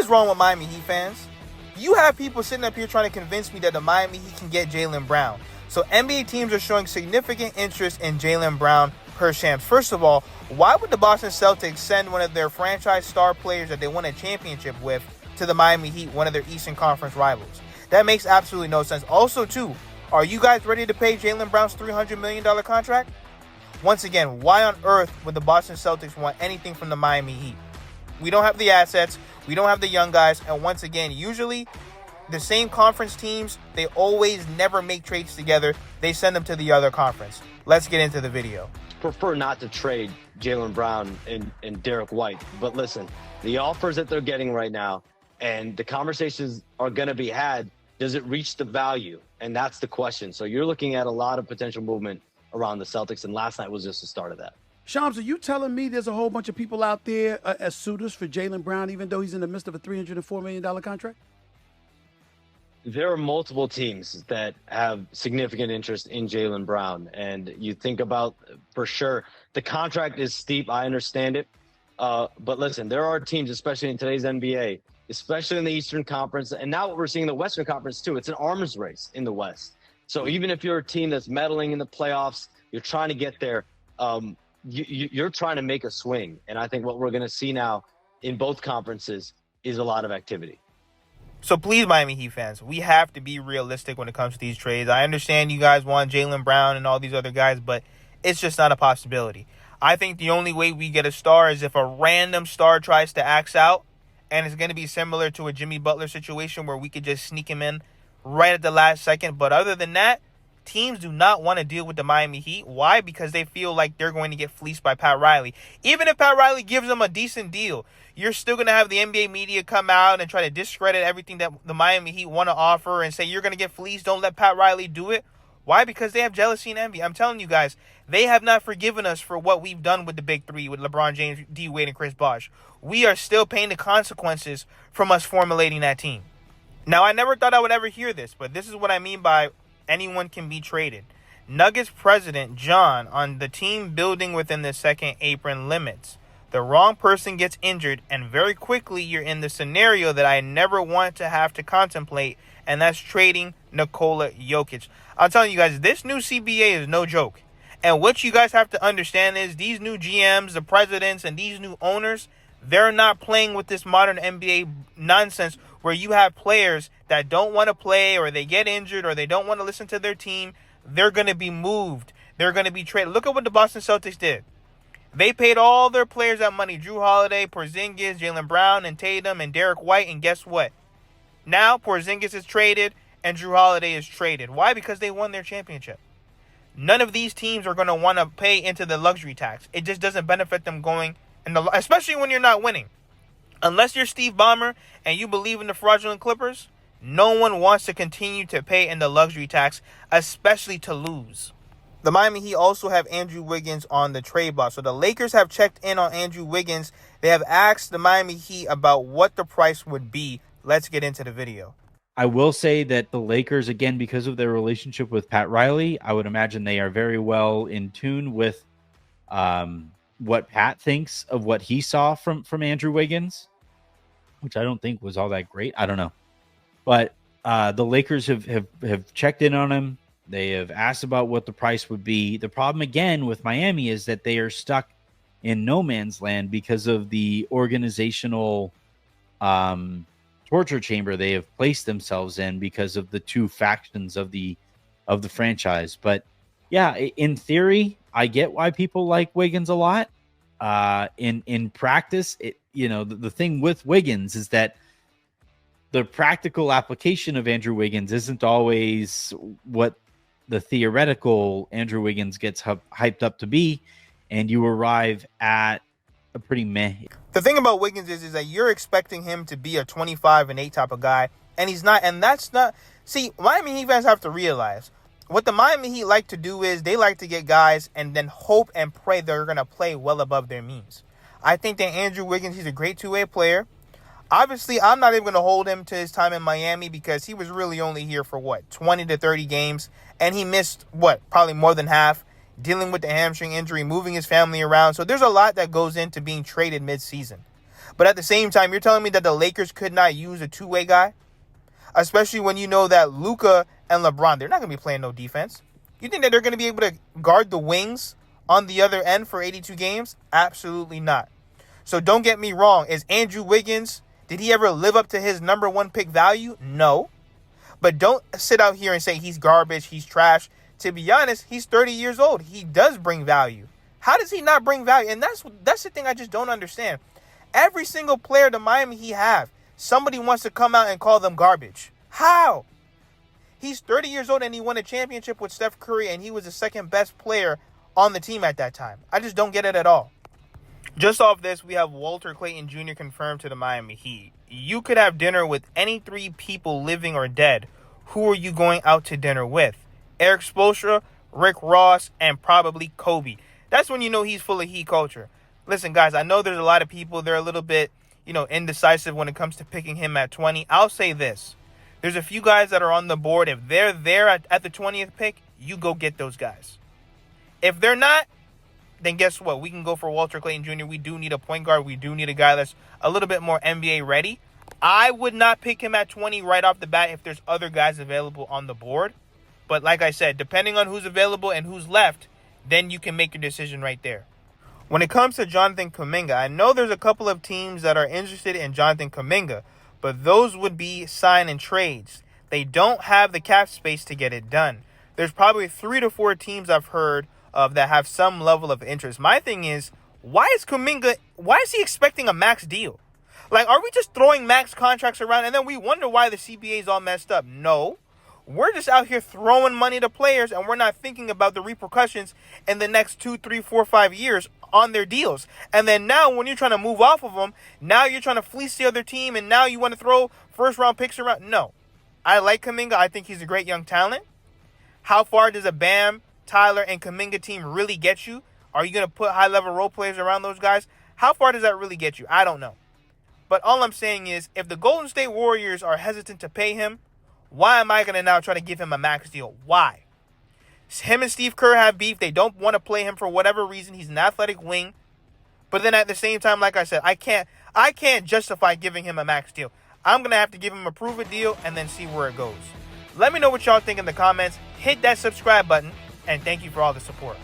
is wrong with Miami Heat fans? You have people sitting up here trying to convince me that the Miami Heat can get Jaylen Brown. So NBA teams are showing significant interest in Jaylen Brown per Shams. First of all, why would the Boston Celtics send one of their franchise star players that they won a championship with to the Miami Heat, one of their Eastern Conference rivals? That makes absolutely no sense. Also, too, are you guys ready to pay Jaylen Brown's $300 million contract? Once again, why on earth would the Boston Celtics want anything from the Miami Heat? We don't have the assets. We don't have the young guys. And once again, usually the same conference teams, they always never make trades together. They send them to the other conference. Let's get into the video. Prefer not to trade Jaylen Brown and Derek White. But listen, the offers that they're getting right now and the conversations are going to be had, does it reach the value? And that's the question. So you're looking at a lot of potential movement around the Celtics, and last night was just the start of that. Shams, are you telling me there's a whole bunch of people out there as suitors for Jaylen Brown, even though he's in the midst of a $304 million contract? There are multiple teams that have significant interest in Jaylen Brown. And you think about, for sure, the contract is steep. I understand it. But listen, there are teams, especially in today's NBA, especially in the Eastern Conference, and now what we're seeing in the Western Conference too, it's an arms race in the West. So even if you're a team that's meddling in the playoffs, you're trying to get there, you're trying to make a swing. And I think what we're going to see now in both conferences is a lot of activity. So please, Miami Heat fans, we have to be realistic when it comes to these trades. I understand you guys want Jaylen Brown and all these other guys, but it's just not a possibility. I think the only way we get a star is if a random star tries to axe out, and it's going to be similar to a Jimmy Butler situation where we could just sneak him in right at the last second. But other than that, teams do not want to deal with the Miami Heat. Why? Because they feel like they're going to get fleeced by Pat Riley. Even if Pat Riley gives them a decent deal, you're still going to have the NBA media come out and try to discredit everything that the Miami Heat want to offer and say you're going to get fleeced. Don't let Pat Riley do it. Why? Because they have jealousy and envy. I'm telling you guys, they have not forgiven us for what we've done with the Big Three, with LeBron James, D. Wade, and Chris Bosh. We are still paying the consequences from us formulating that team. Now, I never thought I would ever hear this, but this is what I mean by anyone can be traded. Nuggets president John on the team building within the second apron limits. The wrong person gets injured, and very quickly you're in the scenario that I never want to have to contemplate, and that's trading Nikola Jokic. I'm telling you guys, this new CBA is no joke. And what you guys have to understand is these new GMs, the presidents, and these new owners, they're not playing with this modern NBA nonsense where you have players that don't want to play or they get injured or they don't want to listen to their team. They're going to be moved. They're going to be traded. Look at what the Boston Celtics did. They paid all their players that money. Drew Holiday, Porzingis, Jaylen Brown, and Tatum, and Derek White. And guess what? Now Porzingis is traded and Drew Holiday is traded. Why? Because they won their championship. None of these teams are going to want to pay into the luxury tax. It just doesn't benefit them going, especially when you're not winning. Unless you're Steve Ballmer and you believe in the fraudulent Clippers, no one wants to continue to pay in the luxury tax, especially to lose. The Miami Heat also have Andrew Wiggins on the trade block. So the Lakers have checked in on Andrew Wiggins. They have asked the Miami Heat about what the price would be. Let's get into the video. I will say that the Lakers, again, because of their relationship with Pat Riley, I would imagine they are very well in tune with what Pat thinks of what he saw from Andrew Wiggins, which I don't think was all that great. I don't know. But the Lakers have checked in on him. They have asked about what the price would be. The problem, again, with Miami is that they are stuck in no man's land because of the organizational torture chamber they have placed themselves in because of the two factions of the franchise. But yeah, in theory, I get why people like Wiggins a lot. In practice, the thing with Wiggins is that the practical application of Andrew Wiggins isn't always what the theoretical Andrew Wiggins gets hyped up to be, and you arrive at a pretty meh. The thing about Wiggins is that you're expecting him to be a 25-8 type of guy, and he's not. And that's not. See, Miami Heat fans have to realize what the Miami Heat like to do is they like to get guys and then hope and pray they're going to play well above their means. I think that Andrew Wiggins, he's a great two-way player. Obviously, I'm not even going to hold him to his time in Miami because he was really only here for, 20 to 30 games. And he missed, probably more than half, dealing with the hamstring injury, moving his family around. So there's a lot that goes into being traded mid-season. But at the same time, you're telling me that the Lakers could not use a two-way guy? Especially when you know that Luka and LeBron, they're not going to be playing no defense. You think that they're going to be able to guard the wings on the other end for 82 games? Absolutely not. So don't get me wrong. Is Andrew Wiggins, did he ever live up to his number one pick value? No. But don't sit out here and say he's garbage, he's trash. To be honest, he's 30 years old. He does bring value. How does he not bring value? And that's the thing I just don't understand. Every single player the Miami Heat have, somebody wants to come out and call them garbage. How? He's 30 years old and he won a championship with Steph Curry and he was the second best player on the team at that time. I just don't get it at all. Just off this, we have Walter Clayton Jr. confirmed to the Miami Heat. You could have dinner with any three people living or dead. Who are you going out to dinner with? Eric Spoelstra, Rick Ross, and probably Kobe. That's when you know he's full of Heat culture. Listen, guys, I know there's a lot of people, they're a little bit, indecisive when it comes to picking him at 20. I'll say this. There's a few guys that are on the board. If they're there at the 20th pick, you go get those guys. If they're not, then guess what? We can go for Walter Clayton Jr. We do need a point guard. We do need a guy that's a little bit more NBA ready. I would not pick him at 20 right off the bat if there's other guys available on the board. But like I said, depending on who's available and who's left, then you can make your decision right there. When it comes to Jonathan Kaminga, I know there's a couple of teams that are interested in Jonathan Kaminga, but those would be sign and trades. They don't have the cap space to get it done. There's probably 3 to 4 teams I've heard of that have some level of interest. My thing is, why is he expecting a max deal? Like, are we just throwing max contracts around and then we wonder why the CBA is all messed up? No. We're just out here throwing money to players and we're not thinking about the repercussions in the next 2, 3, 4, 5 years on their deals. And then now when you're trying to move off of them, now you're trying to fleece the other team and now you want to throw first round picks around. No. I like Kaminga. I think he's a great young talent. How far does a Bam, Tyler, and Kaminga team really get you? Are you going to put high-level role players around those guys? How far does that really get you? I don't know. But all I'm saying is, if the Golden State Warriors are hesitant to pay him, why am I going to now try to give him a max deal? Why? Him and Steve Kerr have beef. They don't want to play him for whatever reason. He's an athletic wing. But then at the same time, like I said, I can't justify giving him a max deal. I'm going to have to give him a prove-it deal and then see where it goes. Let me know what y'all think in the comments. Hit that subscribe button. And thank you for all the support.